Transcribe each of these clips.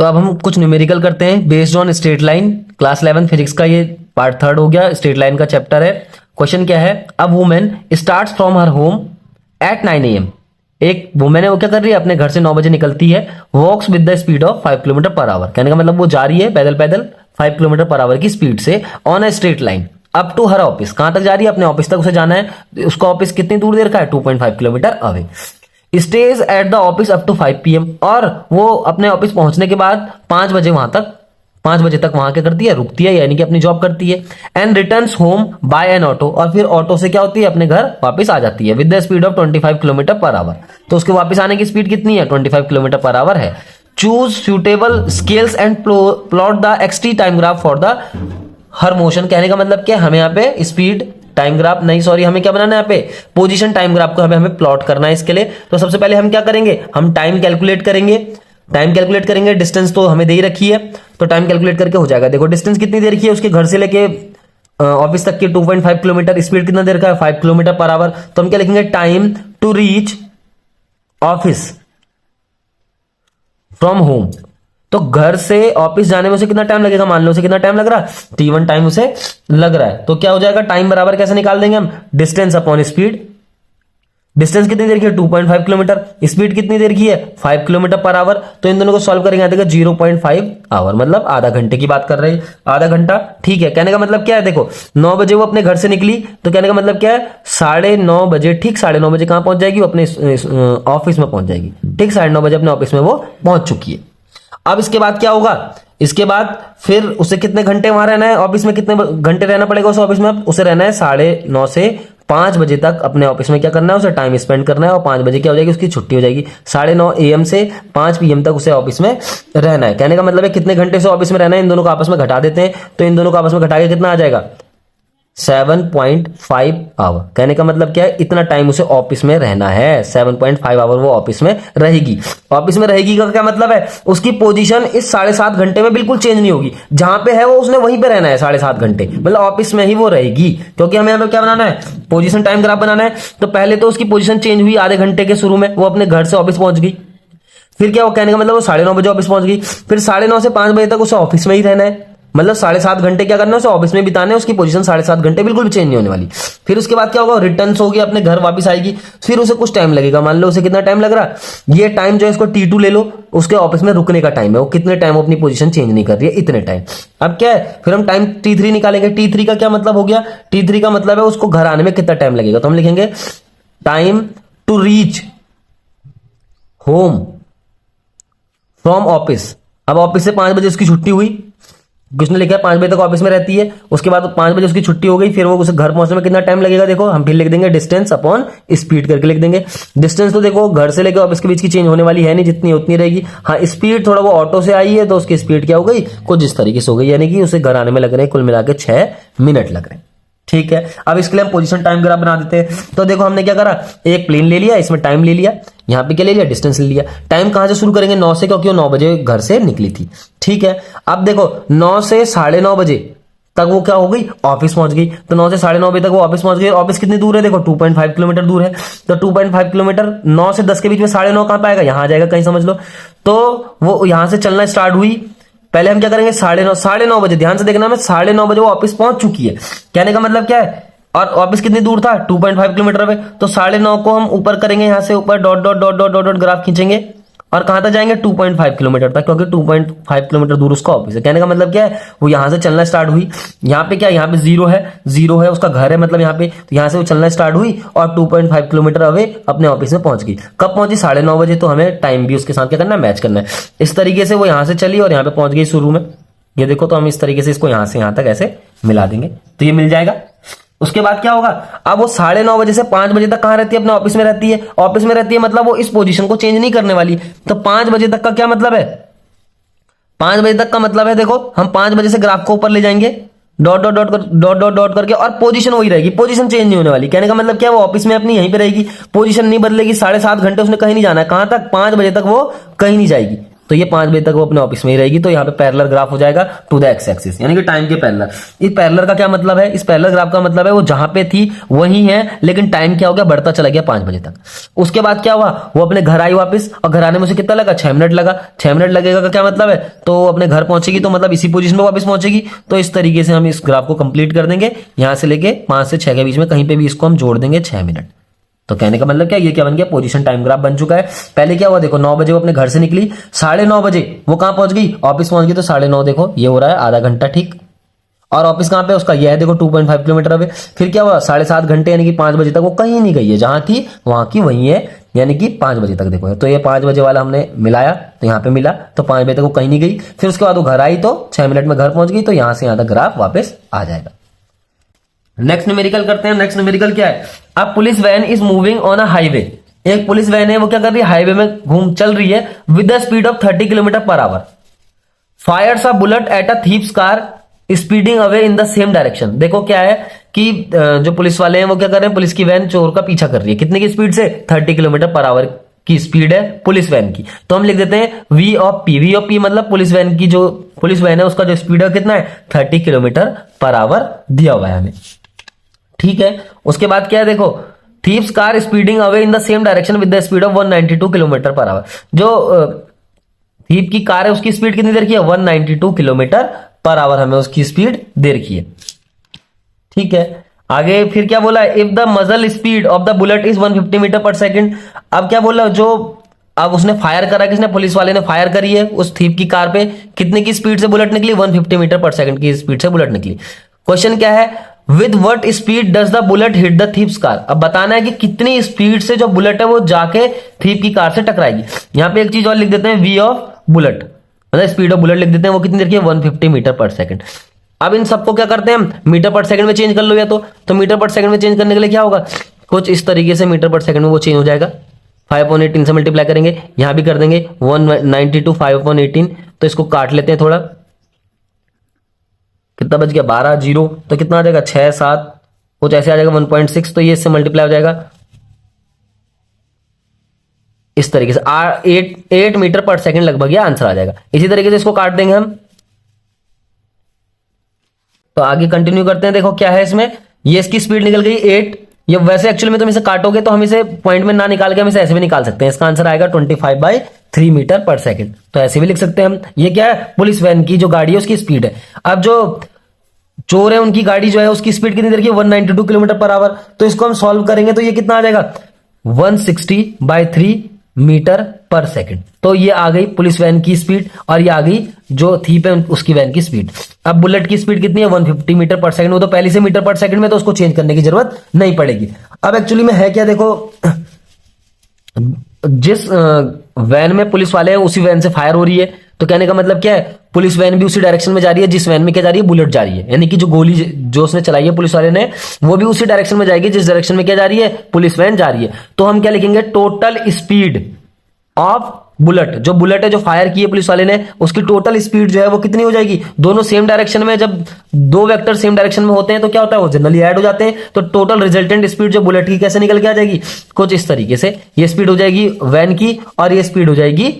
तो अब हम कुछ न्यूमेरिकल करते हैं based on straight line. Class 11 physics का ये पार्ट 3 हो गया, स्ट्रेट लाइन का चैप्टर है। क्वेश्चन क्या है, a women starts from her home at 9 AM। एक वुमेन है, वो क्या कर रही है, अपने घर से 9 बजे निकलती है, walks with the speed of 5 kilometre per hour. कहने का मतलब वो जा रही है पैदल पैदल 5 किलोमीटर पर आवर की स्पीड से on a straight line up to her office. कहां तक जा रही है, अपने ऑफिस तक उसे जाना है। उसका ऑफिस कितनी दूर देर का है, 2.5 kilometre away. Stays at the office up to 5 PM, और वो अपने ऑफिस पहुंचने के बाद 5 बजे वहां क्या करती है, रुकती है, यानी कि अपनी जॉब करती है। And returns home by an auto, और फिर ऑटो से क्या होती है, अपने घर वापस आ जाती है with the speed of 25 kilometre per our. तो उसके वापस आने की स्पीड कितनी है, 25 किलोमीटर पर आवर है। Choose suitable scales and plot the x t time graph for the her motion. कहने का मतलब क्या है, हमें यहाँ पे स्पीड टाइम ग्राफ नहीं, सॉरी, हमें क्या बनाना है यहाँ पे, पोजीशन टाइम ग्राफ को हमें प्लॉट करना है। इसके लिए तो सबसे पहले हम क्या करेंगे, हम टाइम कैलकुलेट करेंगे। डिस्टेंस तो हमें दे ही रखी है, तो टाइम कैलकुलेट करके हो जाएगा। देखो डिस्टेंस कितनी देर की है, उसके घर से लेके ऑफिस तक की 2.5 किलोमीटर, स्पीड कितना देर का है, 5 किलोमीटर पर आवर। तो हम क्या लिखेंगे, time to reach office from home. तो घर से ऑफिस जाने में उसे कितना टाइम लगेगा, मान लो उसे कितना टाइम लग रहा है, T1 टाइम उसे लग रहा है। तो क्या हो जाएगा, टाइम बराबर कैसे निकाल देंगे हम, डिस्टेंस अपॉन स्पीड। डिस्टेंस कितनी देर की है, 2.5 किलोमीटर, स्पीड कितनी देर की है, 5 किलोमीटर पर आवर। तो इन दोनों को सॉल्व करेंगे, देखो 0.5 आवर, मतलब आधा घंटे की बात कर रहे हैं, आधा घंटा। ठीक है, कहने का मतलब क्या है, देखो 9 बजे वो अपने घर से निकली, तो कहने का मतलब क्या है, 9:30 बजे, ठीक 9:30 बजे कहां पहुंच जाएगी, वो अपने ऑफिस में पहुंच जाएगी। ठीक 9:30 बजे अपने ऑफिस में वो पहुंच चुकी है। अब इसके बाद क्या होगा, इसके बाद फिर उसे कितने घंटे वहां रहना है, ऑफिस में कितने घंटे रहना पड़ेगा उसे ऑफिस में, उसे रहना है 9:30 से 5 बजे तक अपने ऑफिस में क्या करना है, उसे टाइम स्पेंड करना है। और 5 बजे क्या हो जाएगी, उसकी छुट्टी हो जाएगी। 9:30 AM से 5 PM तक उसे ऑफिस में रहना है। कहने का मतलब है कितने घंटे से ऑफिस में रहना है, इन दोनों को आपस में घटा देते हैं, तो इन दोनों को आपस में घटा के कितना आ जाएगा, 7.5 आवर। कहने का मतलब क्या है, इतना टाइम उसे ऑफिस में रहना है, 7.5 आवर वो ऑफिस में रहेगी। ऑफिस में रहेगी का क्या मतलब है, उसकी पोजीशन इस 7.5 घंटे में बिल्कुल चेंज नहीं होगी। जहां पे है वो उसने वहीं पे रहना है 7.5 घंटे, मतलब ऑफिस में ही वो रहेगी। क्योंकि हमें यहाँ पे क्या बनाना है, पोजीशन टाइम ग्राफ बनाना है। तो पहले तो उसकी पोजीशन चेंज हुई आधे घंटे के शुरू में, वो अपने घर से ऑफिस पहुंच गई। फिर क्या, वो कहने का मतलब वो 9:30 बजे ऑफिस पहुंच गई। फिर 9:30 से 5 बजे तक उसे ऑफिस में ही रहना है, मतलब 7.5 घंटे क्या करना है, उसे ऑफिस में बिताने, उसकी पोजीशन 7.5 घंटे बिल्कुल भी चेंज नहीं होने वाली। फिर उसके बाद क्या होगा, रिटर्न होगी, अपने घर वापस आएगी। फिर उसे कुछ टाइम लगेगा, मान लो उसे कितना टाइम लग रहा है, ये टाइम जो है इसको T2 ले लो, उसके ऑफिस में रुकने का टाइम है, वो कितने टाइम अपनी पोजीशन चेंज नहीं कर रही है, इतने टाइम। अब क्या है, फिर हम टाइम T3 निकालेंगे। T3 का क्या मतलब हो गया, T3 का मतलब है उसको घर आने में कितना टाइम लगेगा। तो हम लिखेंगे time to reach home from office. अब ऑफिस से 5 बजे उसकी छुट्टी हुई, किसने लिखा है 5 बजे तक ऑफिस में रहती है, उसके बाद 5 बजे उसकी छुट्टी हो गई। फिर वो उसे घर पहुंचने में कितना टाइम लगेगा, देखो हम फिर लिख देंगे डिस्टेंस अपॉन स्पीड करके लिख देंगे। डिस्टेंस तो देखो घर से लेकर ऑफिस के बीच की चेंज होने वाली है नहीं, जितनी है उतनी रहेगी। हाँ, स्पीड थोड़ा वो ऑटो से आई है, तो उसकी स्पीड क्या हो गई, कुछ इस तरीके से हो गई, यानी कि उसे घर आने में लग रहे हैं कुल मिला के 6 मिनट लग रहे हैं। ठीक है, अब इसके लिए हम पोजीशन टाइम ग्राफ बना देते हैं। तो देखो हमने क्या करा, एक प्लेन ले लिया, इसमें टाइम ले लिया, यहां पे क्या ले लिया, डिस्टेंस ले लिया। टाइम कहां से शुरू करेंगे, 9 से, क्योंकि वो 9 बजे घर से निकली थी। ठीक है, अब देखो 9 से 9:30 बजे तक वो क्या हो गई, ऑफिस पहुंच गई। तो 9 से 9:30 बजे तक वो ऑफिस पहुंच गई। ऑफिस कितनी दूर है, देखो 2.5 किलोमीटर दूर है। तो 2.5 किलोमीटर 9 से 10 के बीच में 9:30 कहां पाएगा, यहां आ जाएगा कहीं, समझ लो। तो वो यहां से चलना स्टार्ट हुई। पहले हम क्या करेंगे, 9:30 बजे, ध्यान से देखना, मैं 9:30 बजे वो ऑफिस पहुंच चुकी है। कहने का मतलब क्या है, और ऑफिस कितनी दूर था, 2.5 किलोमीटर पे। तो 9:30 को हम ऊपर करेंगे, यहां से ऊपर dot dot dot dot dot dot graph खींचेंगे, और कहां तक जाएंगे, 2.5 किलोमीटर तक, क्योंकि 2.5 किलोमीटर दूर उसका ऑफिस है। कहने का मतलब क्या है, वो यहां से चलना स्टार्ट हुई। यहाँ पे क्या, यहाँ पे जीरो है, उसका घर है, मतलब यहाँ पे, तो यहां से वो चलना स्टार्ट हुई और 2.5 किलोमीटर अवे अपने ऑफिस में पहुंच गई। कब पहुंची, 9:30 बजे। तो हमें टाइम भी उसके साथ क्या करना है, मैच करना है। इस तरीके से वो यहां से चली और यहाँ पे पहुंच गई शुरू में। ये देखो, तो हम इस तरीके से इसको यहां से यहां तक ऐसे मिला देंगे, तो ये मिल जाएगा। उसके बाद क्या होगा, अब वो 9:30 बजे से 5 बजे तक कहां रहती है, अपने ऑफिस में रहती है। ऑफिस में रहती है मतलब वो इस पोजीशन को चेंज नहीं करने वाली। तो 5 बजे तक का क्या मतलब है, 5 बजे तक का मतलब है, देखो हम 5 बजे से ग्राफ को ऊपर ले जाएंगे, dot dot dot dot dot dot करके, और पोजीशन वही रहेगी, पोजीशन चेंज नहीं होने वाली। कहने का मतलब क्या, वो ऑफिस में अपनी यहीं पे रहेगी, पोजीशन नहीं बदलेगी। 7.5 घंटे उसने कहीं नहीं जाना है, कहां तक, 5 बजे तक वो कहीं नहीं जाएगी। तो ये 5 बजे तक वो अपने ऑफिस में ही रहेगी। तो यहाँ पे पैरेलल ग्राफ हो जाएगा टू द एक्स एक्सिस, यानी कि टाइम के पैरेलल। इस पैरेलल का क्या मतलब है? इस पैरेलल ग्राफ का मतलब है वो जहां पे थी वही है, लेकिन टाइम क्या हो गया, बढ़ता चला गया 5 बजे तक। उसके बाद क्या हुआ, वो अपने घर आई वापस, और घर आने में उसे कितना लगा, 6 मिनट लगा। 6 मिनट लगेगा का क्या मतलब है, तो अपने घर पहुंचेगी तो मतलब इसी पोजीशन पे वापस पहुंचेगी। तो इस तरीके से हम इस ग्राफ को कंप्लीट कर देंगे, यहां से लेके 5 से 6 के बीच में कहीं पे भी इसको हम जोड़ देंगे 6 मिनट। तो कहने का मतलब क्या, ये क्या बन गया, पोजीशन टाइम ग्राफ बन चुका है। पहले क्या हुआ देखो, 9 बजे वो अपने घर से निकली, 9:30 बजे वो कहां पहुंच गई, ऑफिस पहुंच गई। तो 9:30 देखो ये हो रहा है आधा घंटा, ठीक। और ऑफिस कहां पे उसका, ये है देखो 2.5 किलोमीटर अवे। फिर क्या हुआ, 7.5 घंटे यानी कि 5 बजे तक वो कहीं नहीं गई है, जहां थी वहां की वहीं है, यानी कि 5 बजे तक देखो है। तो ये 5 बजे वाला हमने मिलाया, तो यहाँ पे मिला, तो 5 बजे तक वो कहीं नहीं गई। फिर उसके बाद वो घर आई तो 6 मिनट में घर पहुंच गई, तो यहां से यहां तक ग्राफ वापस आ जाएगा। नेक्स्ट न्यूमेरिकल करते हैं। नेक्स्ट न्यूमेरिकल क्या है, अब police van is moving on a highway. एक पुलिस वैन है, वो क्या कर रही है, हाईवे में घूम चल रही है with the speed of 30 kilometre per our. Fyers a bullet at a thieves car speeding away in the same direction. देखो क्या है कि जो पुलिस वाले हैं वो क्या कर रहे हैं, पुलिस की वैन चोर का पीछा कर रही है, कितने की स्पीड से, 30 किलोमीटर पर आवर की स्पीड है पुलिस वैन की। तो हम लिख देते हैं V of P. V of P मतलब पुलिस वैन की, जो पुलिस वैन है उसका जो स्पीड है कितना है, 30 किलोमीटर पर आवर दिया हुआ है हमें, ठीक है। उसके बाद क्या है देखो, thieves car speeding away in the same direction with the speed of 192 kilometre per our. जो थीप की कार है उसकी स्पीड कितनी दे रखी है, 192 किलोमीटर पर आवर हमें उसकी स्पीड दे रखी है, ठीक है। आगे फिर क्या बोला है, if the muzzle speed of the bullet is 150 metre per second. अब क्या बोला, जो अब उसने फायर करा, किसने, पुलिस वाले ने फायर करी है उस थीप की कार पे, कितने की स्पीड से बुलेट निकली, 150 मीटर पर सेकंड की स्पीड से बुलेट निकली। क्वेश्चन क्या है, with what speed does the bullet hit the thieves car. अब बताना है कि कितनी स्पीड से जो बुलेट है वो जाके थीप की कार से टकराएगी। यहां पे एक चीज और लिख देते हैं, वी ऑफ बुलेट, मतलब स्पीड ऑफ बुलेट लिख देते हैं, वो कितनी देखिए 150 मीटर पर सेकंड। अब इन सबको क्या करते हैं हम, मीटर पर सेकंड में चेंज कर लो, या तो मीटर पर सेकंड में चेंज करने के लिए क्या होगा, कुछ इस तरीके से मीटर पर सेकंड में वो चेंज हो जाएगा। 5/18 से मल्टीप्लाई करेंगे, यहां भी कर देंगे 192 5/18। तो इसको काट लेते हैं थोड़ा, कितना बच गया, 12 0, तो कितना आ जाएगा 6 7 कुछ ऐसे आ जाएगा 1.6। तो ये इससे मल्टीप्लाई हो जाएगा इस तरीके से 8 मीटर पर सेकंड लगभग ये आंसर आ जाएगा। इसी तरीके से इसको काट देंगे हम। तो आगे कंटिन्यू करते हैं, देखो क्या है इसमें, ये इसकी स्पीड निकल गई 8। ये वैसे एक्चुअली में तुम इसे काटोगे तो हम इसे पॉइंट में ना निकाल के हम इसे ऐसे भी निकाल सकते हैं, इसका आंसर आएगा 25/3 मीटर पर सेकंड। तो ऐसे भी लिख सकते हैं हम। ये क्या है, पुलिस वैन की जो गाड़ी है उसकी स्पीड है। अब जो चोर है उनकी गाड़ी जो है उसकी स्पीड कितनी देखिए 192 किलोमीटर पर आवर। तो इसको हम सॉल्व करेंगे तो ये कितना आ जाएगा 160/3 मीटर पर सेकंड। तो ये आ गई पुलिस वैन की स्पीड, और ये आ गई जो थीप है उसकी वैन की स्पीड। अब बुलेट की स्पीड कितनी है 150 मीटर पर सेकंड, वो तो पहले से मीटर पर सेकंड में, तो उसको चेंज करने की जरूरत नहीं पड़ेगी। अब एक्चुअली में है क्या, देखो जिस वैन में पुलिस वाले हैं उसी वैन से फायर हो रही है। तो कहने का मतलब क्या है, पुलिस वैन भी उसी डायरेक्शन में जा रही है जिस वैन में क्या जा रही है, बुलेट जा रही है। यानी कि जो गोली जो उसने चलाई है पुलिस वाले ने, वो भी उसी डायरेक्शन में जाएगी जिस डायरेक्शन में क्या जा रही है, पुलिस वैन जा रही है। तो हम क्या लिखेंगे, टोटल स्पीड ऑफ बुलेट, जो बुलेट है जो फायर की है पुलिस वाले ने, उसकी टोटल स्पीड जो है वो कितनी हो जाएगी, दोनों सेम डायरेक्शन में, जब दो वेक्टर सेम डायरेक्शन में होते हैं तो क्या होता है, वो जनरली ऐड हो जाते हैं। तो टोटल रिजल्टेंट स्पीड जो बुलेट की कैसे निकल के आ जाएगी, कुछ इस तरीके से। ये स्पीड हो जाएगी वैन की और ये स्पीड हो जाएगी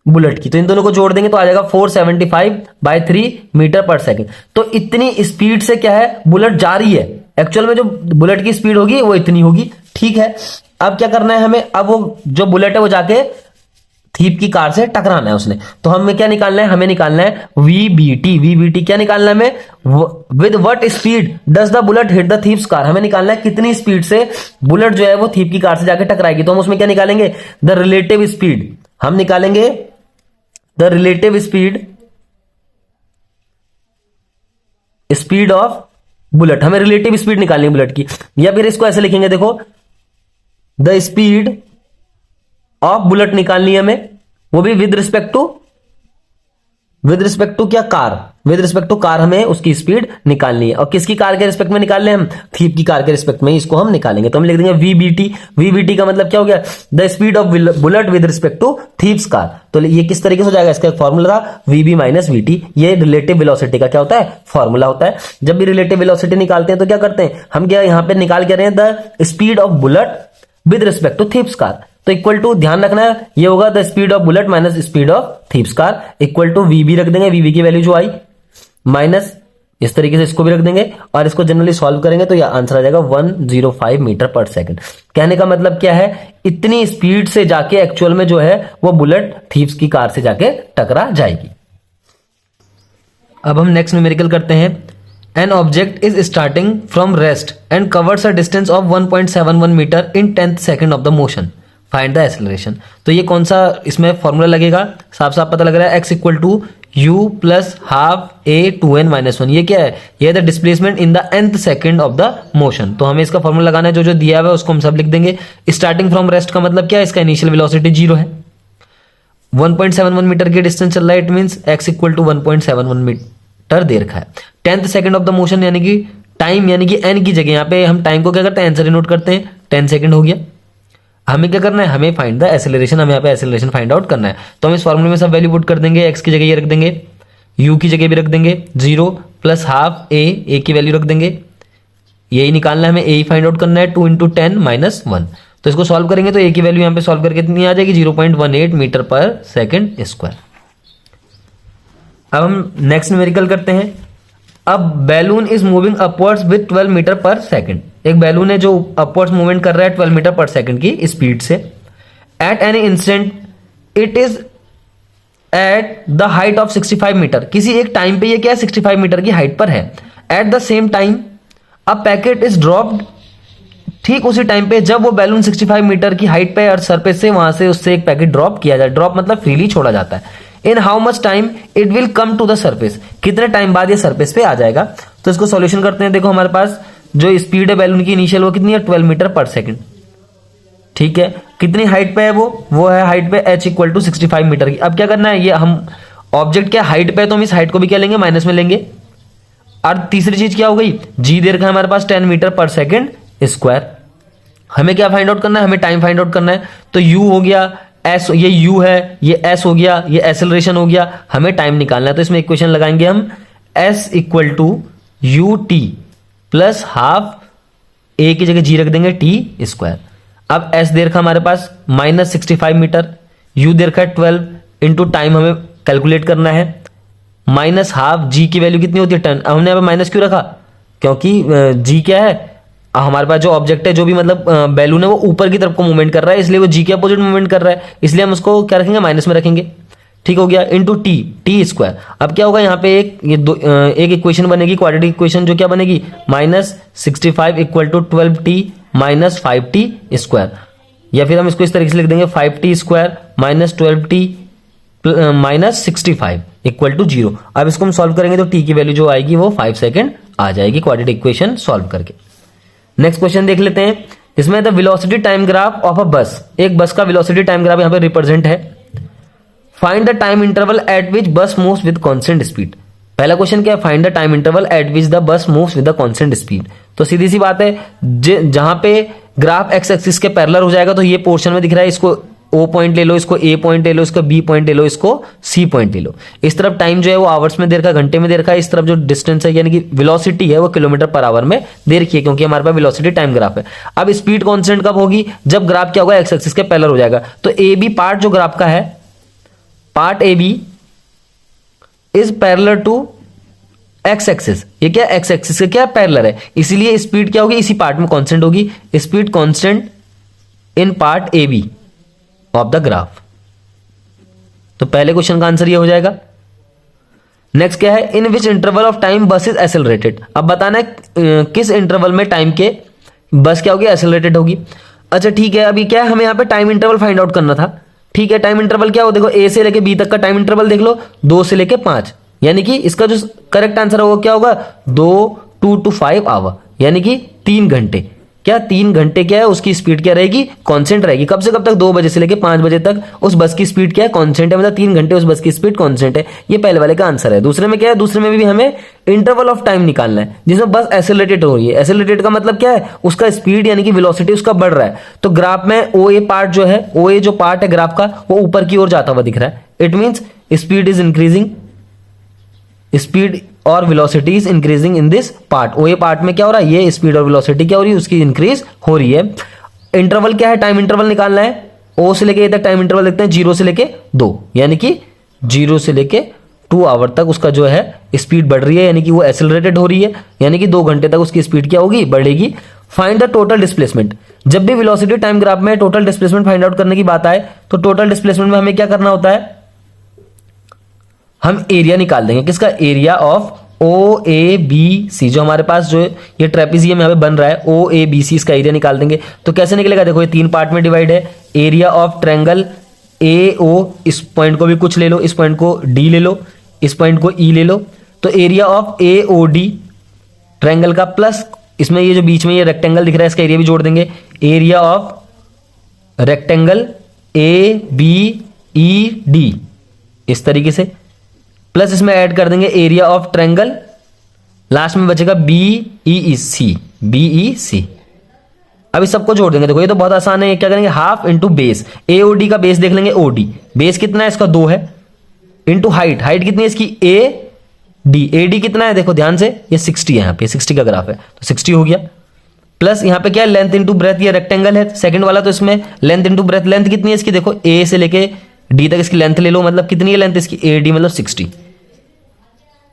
बुलेट की। तो इन दोनों को जोड़ देंगे तो आ जाएगा 475/3 मीटर पर सेकंड। तो इतनी स्पीड से क्या है, बुलेट जा रही है। एक्चुअल में जो बुलेट की स्पीड होगी वो इतनी होगी, ठीक है। अब क्या करना है हमें, अब वो जो बुलेट है वो जाके थीप की कार से टकराना है उसने। तो हमें क्या निकालना है, हमें निकालना है वीबीटी। वीबीटी क्या निकालना है हमें, with what speed does the bullet hit the thieves car. हमें निकालना है कितनी स्पीड से बुलेट जो है वो थीप की कार से जाके टकराएगी। तो हम उसमें क्या निकालेंगे, द रिलेटिव स्पीड। हम निकालेंगे the relative speed of bullet. हमें रिलेटिव स्पीड निकालनी है बुलेट की, या फिर इसको ऐसे लिखेंगे, देखो द स्पीड ऑफ बुलेट निकालनी है हमें, वो भी विद रिस्पेक्ट टू क्या, car. With respect to car हमें उसकी स्पीड निकालनी है। और किसकी कार के रिस्पेक्ट में निकाल रहे हैं हम, थीप की कार के रिस्पेक्ट में इसको हम निकालेंगे। तो हम लिख देंगे वीबीटी। वीबीटी का मतलब क्या हो गया, the speed of bullet with respect to thief's car. तो ये किस तरीके से हो जाएगा, इसका एक फॉर्मूला था वीबी माइनस वीटी। ये रिलेटिव वेलोसिटी का क्या होता है, फॉर्मूला होता है। जब भी रिलेटिव वेलोसिटी निकालते हैं तो क्या करते हैं हम, क्या यहां पर निकाल के रहे हैं the speed of bullet with respect to thief's car. तो इक्वल टू ध्यान रखना है ये होगा the speed of bullet minus speed of thief's car equal to v भी रख देंगे, वी की वैल्यू जो आई माइनस इस तरीके से इसको भी रख देंगे और इसको जनरली सॉल्व करेंगे तो यह आंसर आ जाएगा 105 मीटर पर सेकंड। कहने का मतलब क्या है, इतनी स्पीड से जाके एक्चुअल में जो है वो बुलेट थीव्स की कार से जाके टकरा जाएगी। अब हम नेक्स्ट न्यूमेरिकल करते हैं। An object is starting from rest and covers a distance of 1.71 metre in 10th second of the motion, find the acceleration. तो ये कौन सा इसमें फॉर्मूला लगेगा, साफ साफ पता लग रहा है, x equal to u plus half a 2n-1। ये क्या है, ये the displacement in the nth second of the motion. तो हमें इसका फॉर्मूला लगाना है, जो जो दिया हुआ है उसको हम सब लिख देंगे। स्टार्टिंग फ्रॉम रेस्ट का मतलब क्या है, इसका इनिशियल वेलोसिटी 0 है, 1.71 मीटर की डिस्टेंस चल रहा है, it means x equal to 1.71 metre दे रखा है। 10th second of the motion यानी कि टाइम, यानी कि n की जगह यहाँ पे हम टाइम को क्या करते हैं, आंसर नोट करते हैं, 10 सेकंड हो गया। हमें क्या करना है, हमें फाइंड द एक्सेलरेशन, हमें यहाँ पे एक्सेलरेशन फाइंड आउट करना है। तो हम इस फॉर्मूले में सब वैल्यू पुट कर देंगे, x की जगह ये रख देंगे, u की जगह भी रख देंगे 0 प्लस हाफ a की वैल्यू रख देंगे, यही निकालना है हमें, a फाइंड आउट करना है, 2 इंटू 10 माइनस 1। तो इसको सॉल्व करेंगे तो a की वैल्यू यहाँ पे सॉल्व करके कितनी आ जाएगी, 0.18 मीटर पर सेकेंड स्क्वायर। अब हम नेक्स्ट न्यूमेरिकल करते हैं। अब balloon is moving upwards with 12 metre per second, एक बैलून है जो अपवर्ड्स मूवमेंट कर रहा है 12 मीटर पर सेकेंड की स्पीड से। At any instant it is at the height of 65 metre, किसी एक टाइम पे ये क्या है 65 मीटर की हाइट पर है। Eight the same time a packet is dropped, ठीक उसी टाइम पे जब वो बैलून 65 मीटर की हाइट पे और सरफेस से वहां से उससे एक पैकेट ड्रॉप किया जाए, ड्रॉप मतलब फ्रीली छोड़ा जाता है। In how much time it will come to the surface, कितने टाइम बाद ये सरफेस पे आ जाएगा। तो इसको सॉल्यूशन करते हैं। देखो हमारे पास जो स्पीड है बैलून की इनिशियल वो कितनी है, 12 मीटर पर सेकंड, ठीक है। कितनी हाइट पे है वो है हाइट पे h इक्वल टू 65 मीटर की। अब क्या करना है, ये हम ऑब्जेक्ट क्या हाइट पे है तो हम इस हाइट को भी क्या लेंगे, माइनस में लेंगे। और तीसरी चीज क्या हो गई, g दे रखा है हमारे पास 10 मीटर पर सेकंड स्क्वायर। हमें क्या फाइंड आउट करना है, हमें टाइम फाइंड आउट करना है। तो u हो गया s, ये u है, ये s हो गया, ये एक्सेलरेशन हो गया, हमें टाइम निकालना है। तो इसमें इक्वेशन लगाएंगे हम, s equal to u t plus half a की जगह g रख देंगे t स्क्वायर। अब s दे रखा हमारे पास माइनस 65 मीटर, u दे रखा है 12 इंटू टाइम हमें कैलकुलेट करना है, माइनस हाफ g की वैल्यू कितनी होती है 10। अब हमने यहाँ पे माइनस क्यों रखा, क्योंकि g क्या है, हमारे पास जो ऑब्जेक्ट है, जो भी मतलब बैलून है वो ऊपर की तरफ को मूवमेंट कर रहा है, इसलिए वो g के अपोजिट मूवमेंट कर रहा है, इसलिए हम उसको क्या रखेंगे, माइनस में रखेंगे। ठीक हो गया, इंटू टी स्क्वायर। अब क्या होगा यहाँ पे एक इक्वेशन बनेगी, क्वाड्रेटिक इक्वेशन, जो क्या बनेगी, minus 65 equal to 12t minus 5t square, या फिर हम इसको इस तरीके से लिख देंगे 5t square minus 12t minus 65 equal to 0। अब इसको हम सॉल्व करेंगे तो t की वैल्यू जो आएगी वो 5 सेकेंड आ जाएगी क्वाड्रेटिक इक्वेशन सॉल्व करके। नेक्स्ट क्वेश्चन देख लेते हैं। इसमें the velocity time graph of a बस, एक बस का वेलोसिटी टाइम ग्राफ यहाँ पे रिप्रेजेंट है। Find the time interval eight विच बस मूव्स विद कांस्टेंट स्पीड। पहला क्वेश्चन क्या है, find the time interval eight which the bus moves with the constant speed. तो सीधी सी बात है, जहां पे ग्राफ एक्स एक्सिस के पैरेलल हो जाएगा तो ये पोर्शन में दिख रहा है, इसको ओ पॉइंट ले लो, इसको ए पॉइंट ले लो, इसको बी पॉइंट ले लो, इसको सी पॉइंट ले लो। इस तरफ टाइम जो है वो आवर्स में दे रखा है, घंटे में दे रखा है। इस तरफ जो डिस्टेंस है यानी कि वेलोसिटी है वो किलोमीटर पर आवर में दे रखी है, क्योंकि हमारे पास वेलोसिटी टाइम ग्राफ है। अब स्पीड कांस्टेंट कब होगी, जब ग्राफ क्या होगा, एक्स एक्सिस के पैरेलल हो जाएगा। तो ए बी पार्ट जो ग्राफ का है, part A B is parallel to x axis. ये क्या एक्स एक्सिस के क्या पैरेलल है, इसीलिए स्पीड क्या होगी, इसी पार्ट में कांस्टेंट होगी। Speed constant in part A B of the graph. तो पहले क्वेश्चन का आंसर ये हो जाएगा। नेक्स्ट क्या है, इन विच इंटरवल ऑफ टाइम बस इज एक्सेलरेटेड। अब बताना है किस इंटरवल में टाइम के बस क्या होगी, एक्सेलरेटेड होगी। अच्छा ठीक है, अभी क्या है, हमें यहां पे टाइम इंटरवल फाइंड आउट करना था। ठीक है, टाइम इंटरवल क्या हो, देखो ए से लेके बी तक का टाइम इंटरवल देख लो, 2 से लेके 5, यानी कि इसका जो करेक्ट आंसर होगा क्या होगा, 2 to 5 आवर, यानी कि 3 घंटे। क्या 3 घंटे क्या है, उसकी स्पीड क्या रहेगी, कांस्टेंट रहेगी। कब से कब तक, 2 बजे से लेके 5 बजे तक उस बस की स्पीड क्या है, कांस्टेंट है, मतलब 3 घंटे उस बस की स्पीड कांस्टेंट है। ये पहले वाले का आंसर है। दूसरे में क्या है, दूसरे में भी हमें इंटरवल ऑफ टाइम निकालना है जिसमें बस एक्सेलरेटेड हो रही है। एक्सेलरेटेड का मतलब क्या है, उसका स्पीड यानी कि वेलोसिटी उसका बढ़ रहा है। तो ग्राफ में ओ ए पार्ट जो है, ओ ए जो पार्ट है ग्राफ का, वो ऊपर की ओर जाता हुआ दिख रहा है। It means speed is increasing, speed और velocity is increasing in this part. O A part में क्या हो रहा है, ये स्पीड और वेलोसिटी क्या हो रही है, उसकी इंक्रीज हो रही है। इंटरवल क्या है, टाइम इंटरवल निकालना है। ओ से लेके ए तक टाइम इंटरवल देखते हैं 0 से लेके 2, यानी कि 0 से लेके 2 आवर तक उसका जो है स्पीड बढ़ रही है, यानी कि वो एक्सेलरेटेड हो रही है, यानी कि 2 घंटे तक उसकी स्पीड क्या होगी, बढ़ेगी। Find the total displacement. जब भी वेलोसिटी टाइम ग्राफ में टोटल डिस्प्लेसमेंट फाइंड आउट करने की बात आए तो टोटल डिस्प्लेसमेंट में हमें क्या करना होता है, हम एरिया निकाल देंगे। किसका, area of O A B C, जो हमारे पास जो ये ट्रेपेजियम यहाँ पे बन रहा है ओ ए बी सी, इसका एरिया निकाल देंगे। तो कैसे निकलेगा, देखो ये 3 पार्ट में डिवाइड है। एरिया ऑफ ट्रायंगल ए ओ, इस पॉइंट को भी कुछ ले लो, इस पॉइंट को डी ले लो, इस पॉइंट को ई ले लो, तो area of A O D triangle का प्लस इसमें ये जो बीच में ये रेक्टेंगल दिख रहा है इसका एरिया भी जोड़ देंगे। Area of rectangle A B E D, इस तरीके से, प्लस इसमें ऐड कर देंगे एरिया ऑफ ट्रायंगल, लास्ट में बचेगा बी ई सी, बी ई सी। अब इस सबको जोड़ देंगे। देखो ये तो बहुत आसान है, क्या करेंगे, हाफ इंटू बेस, ए ओ डी का बेस देख लेंगे, ओ डी बेस कितना है इसका 2 है, इंटू हाइट, हाइट कितनी है इसकी ए डी कितना है, देखो ध्यान से ये 60 है, यहाँ पे 60 का ग्राफ है तो 60 हो गया, प्लस यहाँ पे क्या है, लेंथ इंटू ब्रेथ, ये रेक्टेंगल है सेकंड वाला, तो इसमें लेंथ इंटू ब्रेथ, लेंथ कितनी है इसकी, देखो ए से लेके डी तक इसकी लेंथ ले लो, मतलब कितनी है लेंथ इसकी, ए डी मतलब 60,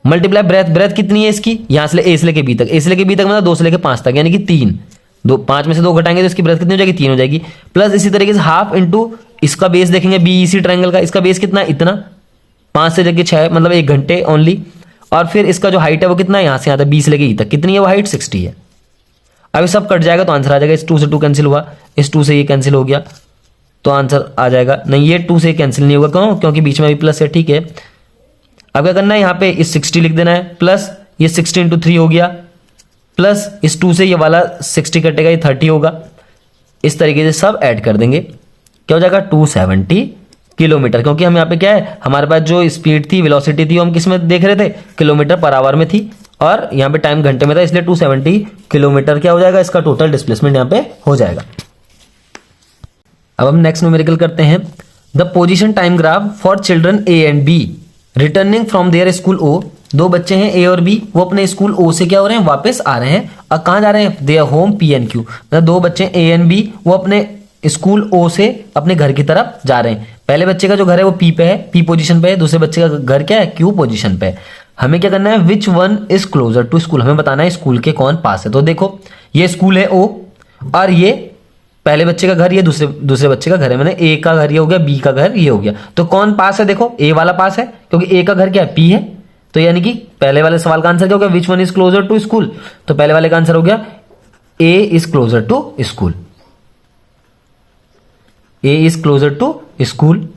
मल्टीप्लाई ब्रेथ, ब्रेथ कितनी है इसकी, यहां से ए से लेके बी तक, ए से लेके बी तक मतलब 2 से लेके 5 तक, यानी कि 3, 5 में से 2 घटाएंगे तो इसकी ब्रेथ कितनी हो जाएगी, 3 हो जाएगी। प्लस इसी तरीके से हाफ इंटू इसका बेस देखेंगे बी ई सी ट्रायंगल का, इसका बेस कितना है, इतना, 5 से लेके 6 मतलब 1 घंटे ओनली। और फिर इसका जो हाइट है वो कितना है, यहां से यहां तक 20 से लेके ई तक, कितनी है वो हाइट, 60 है। अब ये सब कट जाएगा तो आंसर आ जाएगा, इस 2 से 2 कैंसिल हुआ, इस 2 से ये कैंसिल हो गया, तो आंसर आ जाएगा। नहीं, ये 2 से कैंसिल नहीं होगा, क्यों, क्योंकि बीच में भी प्लस है, ठीक है। अब क्या करना है, यहाँ पे इस 60 लिख देना है, प्लस ये 60 इंटू 3 हो गया, प्लस इस 2 से ये वाला 60 कटेगा, ये 30 होगा। इस तरीके से सब ऐड कर देंगे, क्या हो जाएगा, 270 किलोमीटर, क्योंकि हम यहाँ पे क्या है, हमारे पास जो स्पीड थी, वेलोसिटी थी, हम किस में देख रहे थे, किलोमीटर पर आवर में थी, और यहाँ पे टाइम घंटे में था, इसलिए 270 किलोमीटर क्या हो जाएगा, इसका टोटल डिस्प्लेसमेंट यहाँ पे हो जाएगा। अब हम नेक्स्ट न्यूमेरिकल करते हैं। The position time graph for children A and B returning from their school O. 2 बच्चे हैं ए और बी, वो अपने स्कूल ओ से क्या हो रहे हैं, वापस आ रहे हैं। और कहाँ जा रहे हैं, their home P and Q. मतलब 2 बच्चे ए एंड बी, वो अपने स्कूल ओ से अपने घर की तरफ जा रहे हैं। पहले बच्चे का जो घर है वो पी पे है, पी पोजीशन पे है, दूसरे बच्चे का घर क्या है, क्यू पोजीशन पे है। हमें क्या करना है, which one is closer to school, हमें बताना है स्कूल के कौन पास है। तो देखो ये स्कूल है ओ, और ये पहले बच्चे का घर, ये दूसरे बच्चे का घर है, मैंने ए का घर ये हो गया, बी का घर ये हो गया। तो कौन पास है, देखो ए वाला पास है, क्योंकि ए का घर क्या है, पी है। तो यानी कि पहले वाले सवाल का आंसर क्या हो गया, which one is closer to school, तो पहले वाले का आंसर हो गया A is closer to school, A is closer to school.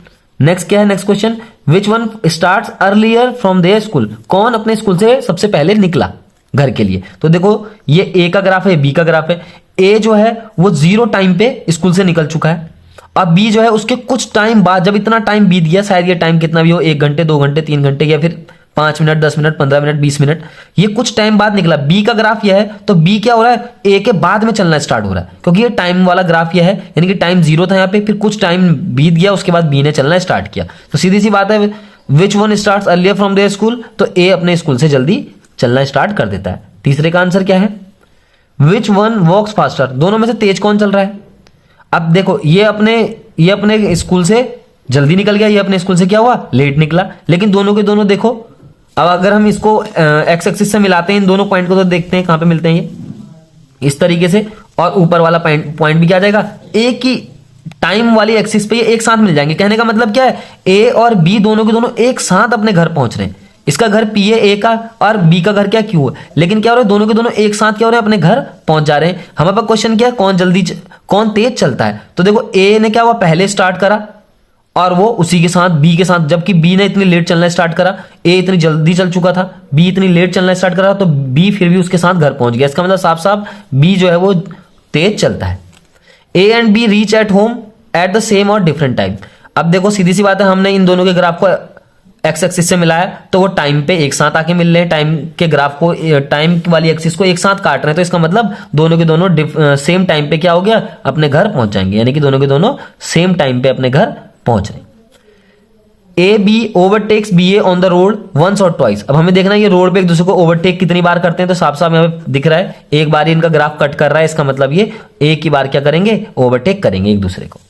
Next क्या है, next question, which one starts earlier from their school, कौन अपने स्कूल से सबसे पहले निकला घर के लिए। तो देखो ये ए का ग्राफ है, बी का ग्राफ है। ए जो है वो 0 टाइम पे स्कूल से निकल चुका है, अब बी जो है उसके कुछ टाइम बाद, जब इतना टाइम बीत गया, शायद ये टाइम कितना भी हो, 1 घंटे 2 घंटे 3 घंटे या फिर 5 मिनट 10 मिनट 15 मिनट 20 मिनट, ये कुछ टाइम बाद निकला। बी का ग्राफ यह है, तो बी क्या हो रहा है, ए के बाद में चलना स्टार्ट हो रहा है, क्योंकि ये टाइम वाला ग्राफ यह है, यानी कि टाइम 0 था यहाँ पे, फिर कुछ टाइम बीत गया, उसके बाद बी ने चलना स्टार्ट किया। तो सीधी सी बात है, which one starts earlier from their school, तो ए अपने स्कूल से जल्दी चलना स्टार्ट कर देता है। तीसरे का आंसर क्या है, विच वन वॉक्स फास्टर, दोनों में से तेज कौन चल रहा है। अब देखो ये अपने स्कूल से जल्दी निकल गया, ये अपने स्कूल से क्या हुआ, लेट निकला। लेकिन दोनों के दोनों देखो, अब अगर हम इसको एक्स एक्सिस से मिलाते हैं इन दोनों पॉइंट को, तो देखते हैं कहां पे मिलते हैं ये, इस तरीके से, और ऊपर वाला पॉइंट भी क्या आ जाएगा, एक ही टाइम वाली एक्सिस पे ये एक साथ मिल जाएंगे। कहने का मतलब क्या है, ए और बी दोनों के दोनों एक साथ अपने घर पहुंच रहे हैं। इसका घर पी है ए का, और बी का घर क्या क्यू है, लेकिन क्या हो रहा है, दोनों के दोनों एक साथ क्या हो रहे हैं, अपने घर पहुंच जा रहे हैं। हमारे पास क्वेश्चन क्या है, कौन तेज चलता है। तो देखो ए ने क्या हुआ, पहले स्टार्ट करा, और वो उसी के साथ बी के साथ, जबकि बी ने इतनी लेट चलना स्टार्ट करा, ए इतनी जल्दी चल चुका था, बी इतनी लेट चलना स्टार्ट करा, तो बी फिर भी उसके साथ घर पहुंच गया। इसका मतलब साफ साफ बी जो है वो तेज चलता है। A and B reach at home at the same और डिफरेंट टाइम। अब देखो सीधी सी बात है, हमने इन दोनों के ग्राफ को एक्स एक्सिस से मिलाया, तो वो टाइम पे एक साथ आके मिल रहे हैं, टाइम के ग्राफ को, टाइम वाली एक्सिस को एक साथ काट रहे हैं। तो इसका मतलब दोनों के दोनों सेम टाइम पे क्या हो गया, अपने घर पहुंच जाएंगे, यानी कि दोनों के दोनों सेम टाइम पे अपने घर पहुंच रहे। A B overtakes B A on the road once और ट्वाइस। अब हमें देखना है ये रोड पे एक दूसरे को ओवरटेक कितनी बार करते हैं, तो साफ साफ यहाँ पे दिख रहा है एक बार ही इनका ग्राफ कट कर रहा है, इसका मतलब ये एक ही बार क्या करेंगे, ओवरटेक करेंगे एक दूसरे को।